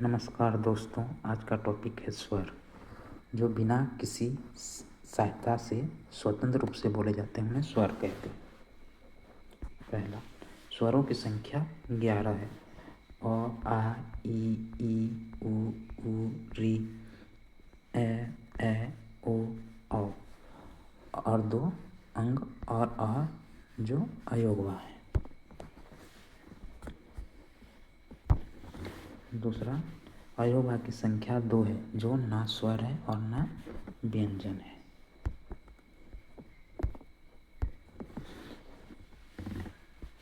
नमस्कार दोस्तों, आज का टॉपिक है स्वर, जो बिना किसी सहायता से स्वतंत्र रूप से बोले जाते हैं, उन्हें स्वर कहते हैं। पहला, स्वरों की संख्या 11 है। अ, आ, ई, उ, री, ए, ओ, औ। और 2 अंग और अ जो अयोगवा है। दूसरा, अयोगवा की संख्या 2 है, जो ना स्वर है और ना व्यंजन है।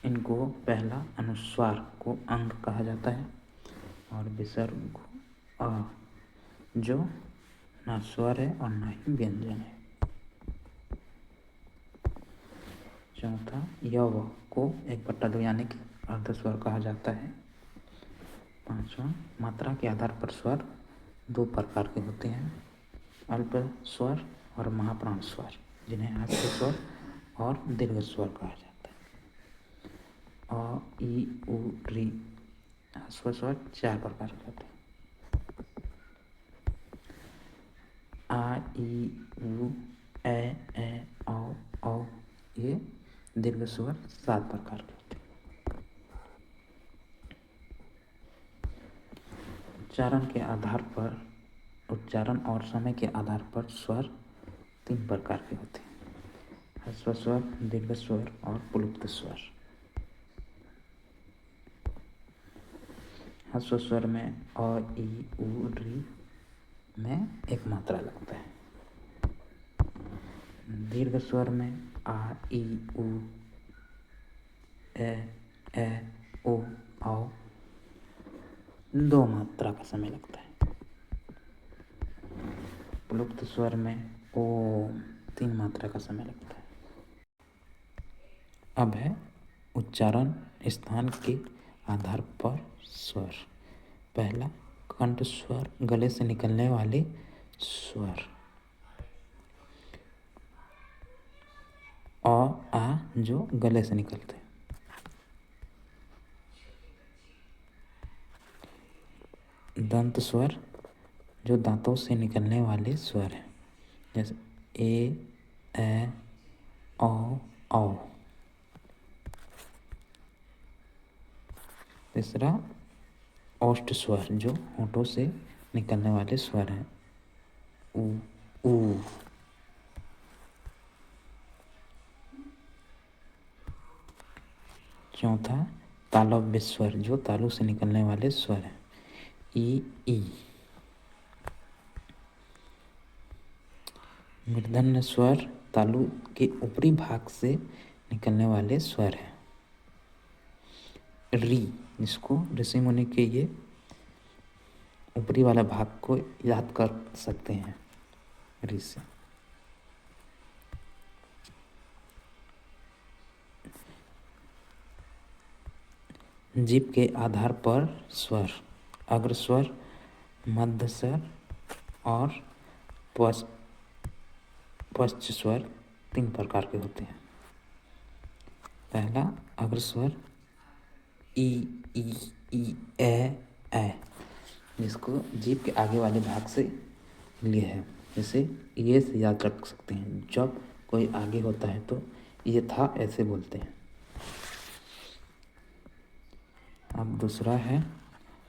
इनको पहला अनुस्वार को अंग कहा जाता है और विसर्ग को अ, जो ना स्वर है और ना ही व्यंजन है। चौथा, यव को 1/2 यानी कि अर्धस्वर कहा जाता है। पांचवा, मात्रा के आधार पर स्वर 2 प्रकार के होते हैं, अल्प स्वर और महाप्राण स्वर, जिन्हें हास्य स्वर और दीर्घ स्वर कहा जाता है। अ, ई, उ, री ह्रस्व स्वर 4 प्रकार के होते हैं। आ, ई, उ, ए, औ, ये दीर्घ स्वर 7 प्रकार के होते हैं। उच्चारण और समय के आधार पर स्वर 3 प्रकार के होते हैं, ह्रस्व स्वर, दीर्घ स्वर और प्लुप्त स्वर। ह्रस्व स्वर में अ, ई, उ, री में एक मात्रा लगता है। दीर्घ स्वर में आ, ई, उ, ए, ओ, औ 2 मात्रा का समय लगता है। प्लुप्त स्वर में ओ 3 मात्रा का समय लगता है। अब है उच्चारण स्थान के आधार पर स्वर। पहला, कंठ स्वर, गले से निकलने वाले स्वर। अ, आ जो गले से निकलते हैं। दंत स्वर, जो दांतों से निकलने वाले स्वर हैं, जैसे ए, औ। तीसरा, ओष्ठ स्वर, जो होठों से निकलने वाले स्वर हैं, ऊ। चौथा, तालव्य स्वर, जो तालू से निकलने वाले स्वर हैं, ई। मूर्धन्य स्वर, तालू के ऊपरी भाग से निकलने वाले स्वर हैं, री, जिसको ऋषि मुनि के ये ऊपरी वाला भाग को याद कर सकते हैं, री से। जीभ के आधार पर स्वर, अग्र स्वर, मध्य स्वर और पश्च स्वर 3 प्रकार के होते हैं। पहला, अग्र स्वर ई, ए, जिसको जीभ के आगे वाले भाग से लिए है, जैसे ये से याद रख सकते हैं। जब कोई आगे होता है तो ये था, ऐसे बोलते हैं। अब दूसरा है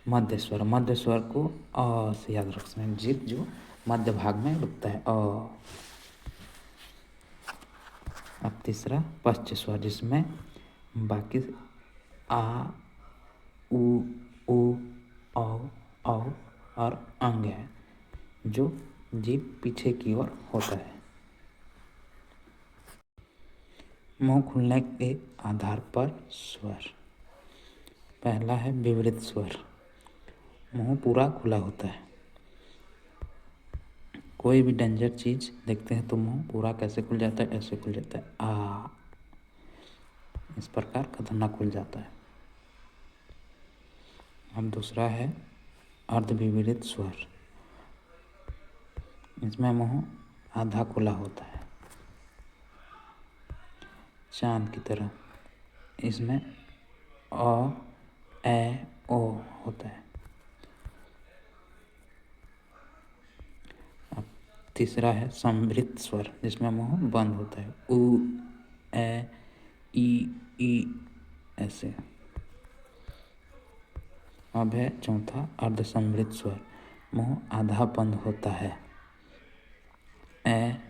मध्य स्वर। मध्य स्वर को अ से याद रख सकते हैं, जीभ जो मध्य भाग में रुकता है, अ। अब तीसरा, पश्च स्वर, जिसमें बाकी आ, उ, औ और अंग है, जो जीभ पीछे की ओर होता है। मुंह खुलने के आधार पर स्वर। पहला है विवृत स्वर, मुंह पूरा खुला होता है। कोई भी डेंजर चीज देखते हैं तो मुंह पूरा कैसे खुल जाता है, ऐसे खुल जाता है, आ। इस प्रकार खतरनाक खुल जाता है। अब दूसरा है अर्धविवृत स्वर, इसमें मुंह आधा खुला होता है, चांद की तरह। इसमें अ, ए, ओ होता है। तीसरा है समृद्ध स्वर, जिसमें मुंह बंद होता है, उ, ए, ई ऐसे। अब है चौथा अर्धसमृद्ध स्वर, मुंह आधा बंद होता है, ए,